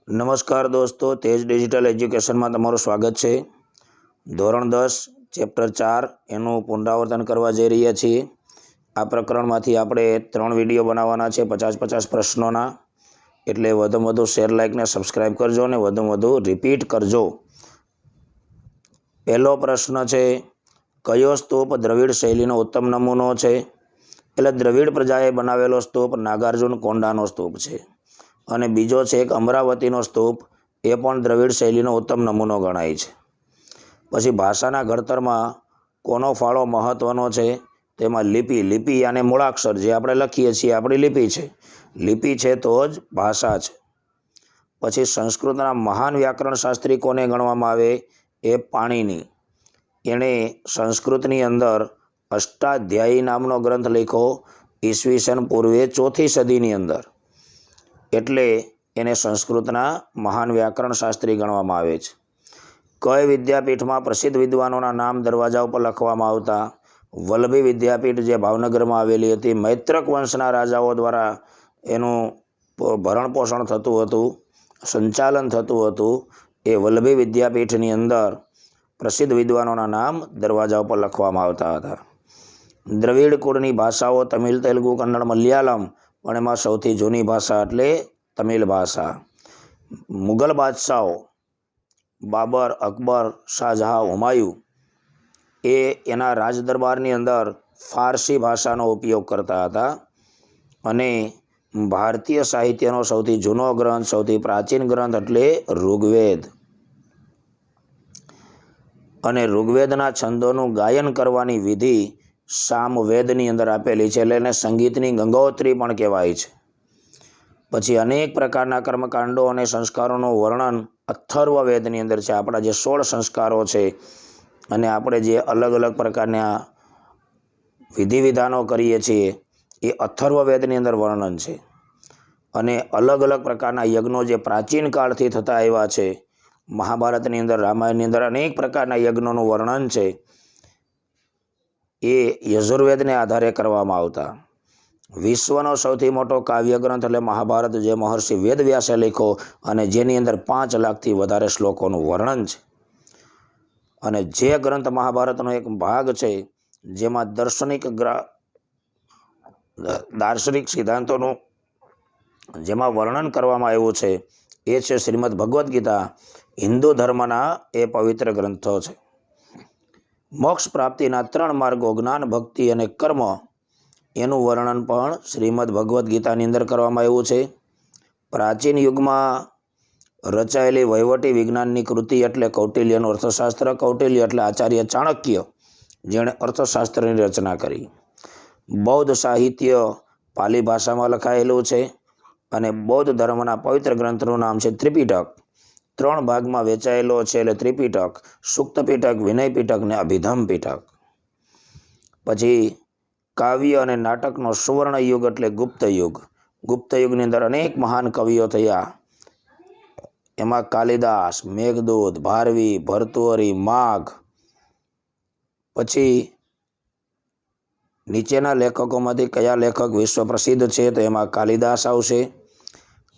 નમસ્કાર દોસ્તો, તેજ ડિજિટલ એજ્યુકેશનમાં તમારું સ્વાગત છે। ધોરણ 10 ચેપ્ટર 4 એનું પુનરાવર્તન કરવા જઈ રહ્યા છીએ। આ પ્રકરણમાંથી આપણે 3 વિડીયો બનાવવાના છે 50-50 પ્રશ્નોના, એટલે વધુમાં વધુ શેર, લાઇક ને સબસ્ક્રાઇબ કરજો અને વધુમાં વધુ રિપીટ કરજો। પહેલો પ્રશ્ન છે, કયો સ્તૂપ દ્રવિડ શૈલીનો ઉત્તમ નમૂનો છે? એટલે દ્રવિડ પ્રજાએ બનાવેલો સ્તૂપ નાગાર્જુન કોંડાનો સ્તૂપ છે। અને બીજો છે એક અમરાવતીનો સ્તૂપ, એ પણ દ્રવિડ શૈલીનો ઉત્તમ નમૂનો ગણાય છે। પછી ભાષાના ઘડતરમાં કોનો ફાળો મહત્વનો છે? તેમાં લિપિ અને મૂળાક્ષર જે આપણે લખીએ છીએ આપણી લિપિ છે, લિપિ છે તો જ ભાષા છે। પછી સંસ્કૃતના મહાન વ્યાકરણ શાસ્ત્રી કોને ગણવામાં આવે? એ પાણિની। એણે સંસ્કૃતની અંદર અષ્ટાધ્યાયી નામનો ગ્રંથ લખ્યો ઈસવીસન પૂર્વે 4th સદીની અંદર, એટલે એને સંસ્કૃતના મહાન વ્યાકરણ શાસ્ત્રી ગણવામાં આવે છે। કઈ વિદ્યાપીઠમાં પ્રસિદ્ધ વિદ્વાનોના નામ દરવાજા ઉપર લખવામાં આવતા? વલ્લભી વિદ્યાપીઠ જે ભાવનગરમાં આવેલી હતી, મૈત્રક વંશના રાજાઓ દ્વારા એનું ભરણ પોષણ થતું હતું, સંચાલન થતું હતું। એ વલ્લભી વિદ્યાપીઠની અંદર પ્રસિદ્ધ વિદ્વાનોના નામ દરવાજા ઉપર લખવામાં આવતા હતા। દ્રવિડ કુળની ભાષાઓ તમિલ, તેલુગુ, કન્નડ, મલયાલમ, પણ એમાં સૌથી જૂની ભાષા એટલે તમિલ ભાષા। મુગલ બાદશાહો બાબર, અકબર, શાહજહાં, હુમાયું એ એના રાજ દરબારની અંદર ફારસી ભાષાનો ઉપયોગ કરતા હતા। અને ભારતીય સાહિત્યનો સૌથી જૂનો ગ્રંથ, સૌથી પ્રાચીન ગ્રંથ એટલે ઋગ્વેદ। અને ઋગ્વેદના છંદોનું ગાયન કરવાની વિધિ સામવેદની અંદર આપેલી છે, એટલે એને સંગીતની ગંગોત્રી પણ કહેવાય છે। પછી અનેક પ્રકારના કર્મકાંડો અને સંસ્કારોનું વર્ણન અથર્વવેદની અંદર છે। આપણા જે 16 સંસ્કારો છે અને આપણે જે અલગ અલગ પ્રકારના વિધિ વિધાનો કરીએ છીએ એ અથર્વવેદની અંદર વર્ણન છે। અને અલગ અલગ પ્રકારના યજ્ઞો જે પ્રાચીન કાળથી થતા આવ્યા છે, મહાભારતની અંદર, રામાયણની અંદર અનેક પ્રકારના યજ્ઞોનું વર્ણન છે, એ યજુર્વેદને આધારે કરવામાં આવતા। વિશ્વનો સૌથી મોટો કાવ્ય ગ્રંથ એટલે મહાભારત, જે મહર્ષિ વેદવ્યાસે લખ્યો અને જેની અંદર 5 લાખથી વધારે શ્લોકોનું વર્ણન છે। અને જે ગ્રંથ મહાભારતનો એક ભાગ છે જેમાં દાર્શનિક સિદ્ધાંતોનું જેમાં વર્ણન કરવામાં આવ્યું છે, એ છે શ્રીમદ ભગવદ્ ગીતા। હિન્દુ ધર્મના એ પવિત્ર ગ્રંથો છે। મોક્ષ પ્રાપ્તિના 3 માર્ગો, જ્ઞાન, ભક્તિ અને કર્મ, એનું વર્ણન પણ શ્રીમદ ભગવદ્ ગીતાની અંદર કરવામાં આવ્યું છે। પ્રાચીન યુગમાં રચાયેલી વહીવટી વિજ્ઞાનની કૃતિ એટલે કૌટિલ્યનું અર્થશાસ્ત્ર। કૌટિલ્ય એટલે આચાર્ય ચાણક્ય, જેણે અર્થશાસ્ત્રની રચના કરી। બૌદ્ધ સાહિત્ય પાલી ભાષામાં લખાયેલું છે અને બૌદ્ધ ધર્મના પવિત્ર ગ્રંથનું નામ છે ત્રિપિટક। 3 ભાગમાં વેચાયેલો છે, એટલે ત્રિપિટક, સુક્ત પિટક, વિનય પિટક ને અભિધમ પિટક। પછી કાવ્ય અને નાટકનો સુવર્ણ યુગ એટલે ગુપ્ત યુગ। ગુપ્ત યુગની અંદર અનેક મહાન કવિઓ થયા, એમાં કાલિદાસ, મેઘદૂત, ભારવી, ભર્તુહરી, માઘ। પછી નીચેના લેખકોમાંથી કયા લેખક વિશ્વ પ્રસિદ્ધ છે? તો એમાં કાલિદાસ આવશે।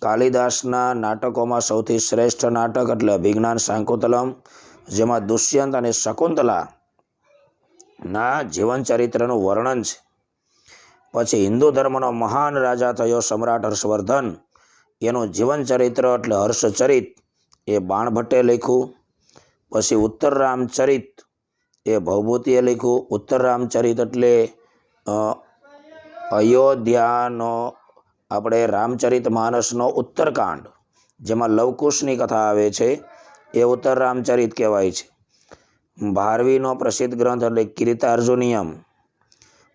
કાલિદાસના નાટકોમાં સૌથી શ્રેષ્ઠ નાટક એટલે અભિજ્ઞાન શાકુંતલમ, જેમાં દુષ્યંત અને શકુંતલા ના જીવન ચરિત્રનું વર્ણન છે। પછી હિન્દુ ધર્મનો મહાન રાજા થયો સમ્રાટ હર્ષવર્ધન, એનું જીવન ચરિત્ર એટલે હર્ષચરિત, એ બાણભટ્ટે લખ્યું। પછી ઉત્તર રામચરિત એ ભવભૂતિએ લખ્યું। ઉત્તર રામચરિત એટલે અયોધ્યાનો આપણે રામચરિત માનસનો ઉત્તરકાંડ, જેમાં લવકુશની કથા આવે છે, એ ઉત્તર રામચરિત કહેવાય છે। ભારવીનો પ્રસિદ્ધ ગ્રંથ એટલે કીર્તાર્જુનિયમ।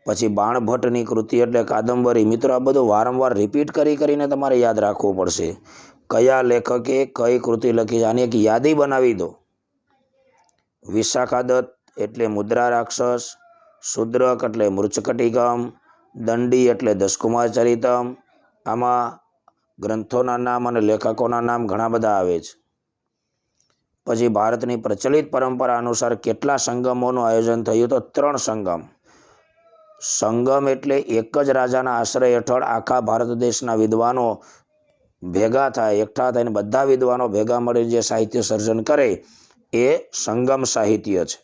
પછી બાણભટ્ટની કૃતિ એટલે કાદંબરી। મિત્રો, આ બધું વારંવાર રિપીટ કરીને તમારે યાદ રાખવું પડશે, કયા લેખકે કઈ કૃતિ લખી છે, આની એક યાદી બનાવી દો। વિશાખાદત્ત એટલે મુદ્રા રાક્ષસ, શુદ્રક એટલે મૃચ્છકટિકમ, દંડી એટલે દશકુમાર ચરિતમ। આમાં ગ્રંથોના નામ અને લેખકોના નામ ઘણા બધા આવે છે। પછી ભારતની પ્રચલિત પરંપરા અનુસાર કેટલા સંગમોનું આયોજન થયું? તો 3 સંગમ। સંગમ એટલે એક જ રાજાના આશ્રય હેઠળ આખા ભારત દેશના વિદ્વાનો ભેગા થાય, એકઠા થઈને બધા વિદ્વાનો ભેગા મળી જે સાહિત્ય સર્જન કરે એ સંગમ સાહિત્ય છે.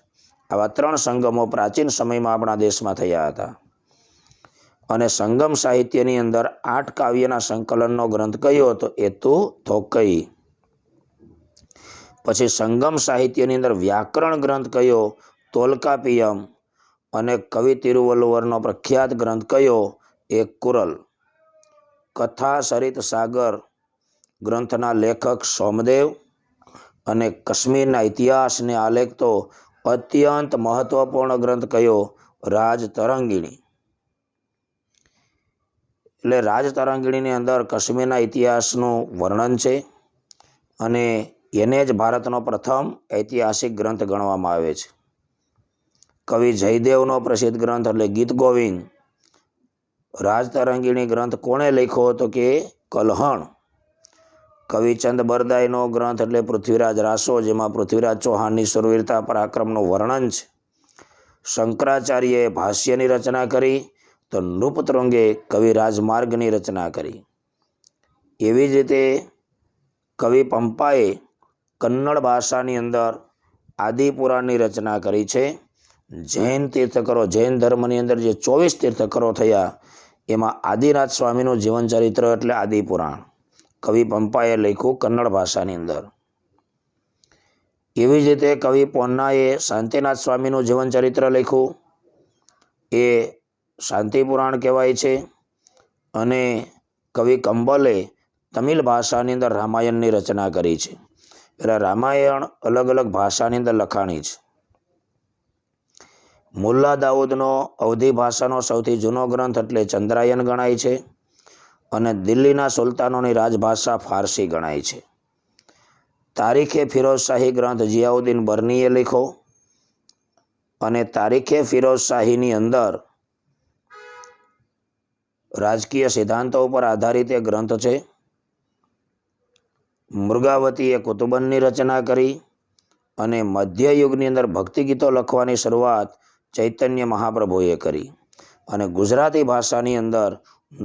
આવા 3 સંગમો પ્રાચીન સમયમાં આપણા દેશમાં થયા હતા. અને સંગમ સાહિત્યની અંદર 8 કાવ્યના સંકલનનો ગ્રંથ કયો હતો? એ તો થોકઈ. પછી સંગમ સાહિત્યની અંદર વ્યાકરણ ગ્રંથ કયો? તોલકાપિયમ. અને કવિ તિરુવલ્લુવરનો પ્રખ્યાત ગ્રંથ કયો? એ કુરલ. કથા સરિત સાગર ગ્રંથના લેખક સોમદેવ. અને કાશ્મીરના ઇતિહાસને આલેખતો અત્યંત મહત્વપૂર્ણ ગ્રંથ કયો? રાજતરંગિણી. એટલે રાજતરંગિણીની અંદર કાશ્મીરના ઇતિહાસનું વર્ણન છે અને એને જ ભારતનો પ્રથમ ઐતિહાસિક ગ્રંથ ગણવામાં આવે છે. કવિ જયદેવનો પ્રસિદ્ધ ગ્રંથ એટલે ગીત ગોવિંદ. રાજતરંગિણી ગ્રંથ કોણે લખ્યો હતો? કે કલ્હણ. કવિચંદ બરદાઈનો ગ્રંથ એટલે પૃથ્વીરાજ રાસો, જેમાં પૃથ્વીરાજ ચૌહાણની સુરવીરતા પરાક્રમનું વર્ણન છે. શંકરાચાર્યએ ભાષ્યની રચના કરી તો નૃપતૃંગે કવિ રાજમાર્ગની રચના કરી. એવી જ રીતે કવિ પંપાએ કન્નડ ભાષાની અંદર આદિપુરાણની રચના કરી છે. જૈન તીર્થકરો, જૈન ધર્મની અંદર જે 24 તીર્થકરો થયા એમાં આદિનાથ સ્વામીનું જીવન ચરિત્ર એટલે આદિપુરાણ કવિ પંપાએ લખ્યું કન્નડ ભાષાની અંદર. એવી જ રીતે કવિ પોન્નાએ શાંતિનાથ સ્વામીનું જીવન ચરિત્ર લખ્યું, એ શાંતિપુરાણ કહેવાય છે. અને કવિ કંબલે તમિલ ભાષાની અંદર રામાયણની રચના કરી છે. એટલે રામાયણ અલગ અલગ ભાષાની અંદર લખાણી છે. મુલ્લા દાઉદનો અવધી ભાષાનો સૌથી જૂનો ગ્રંથ એટલે ચંદ્રાયન ગણાય છે. અને દિલ્હીના સુલતાનોની રાજભાષા ફારસી ગણાય છે. તારીખે ફિરોઝશાહી ગ્રંથ જિયાઉદ્દીન બર્નીએ લખ્યો. અને તારીખે ફિરોઝશાહીની અંદર રાજકીય સિદ્ધાંતો ઉપર આધારિત એ ગ્રંથ છે. મૃગાવતીએ કુતુબનની રચના કરી. અને મધ્યયુગની અંદર ભક્તિ ગીતો લખવાની શરૂઆત ચૈતન્ય મહાપ્રભુએ કરી. અને ગુજરાતી ભાષાની અંદર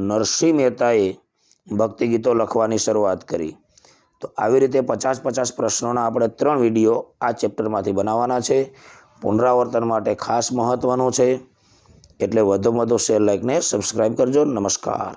નરસિંહ મહેતાએ ભક્તિ ગીતો લખવાની શરૂઆત કરી. તો આવી રીતે 50-50 પ્રશ્નોના આપણે 3 વિડીયો આ ચેપ્ટરમાંથી બનાવવાના છે. પુનરાવર્તન માટે ખાસ મહત્વનું છે. એટલે વધુમાં વધુ શેર, લાઈક ને સબસ્ક્રાઈબ કરજો. નમસ્કાર.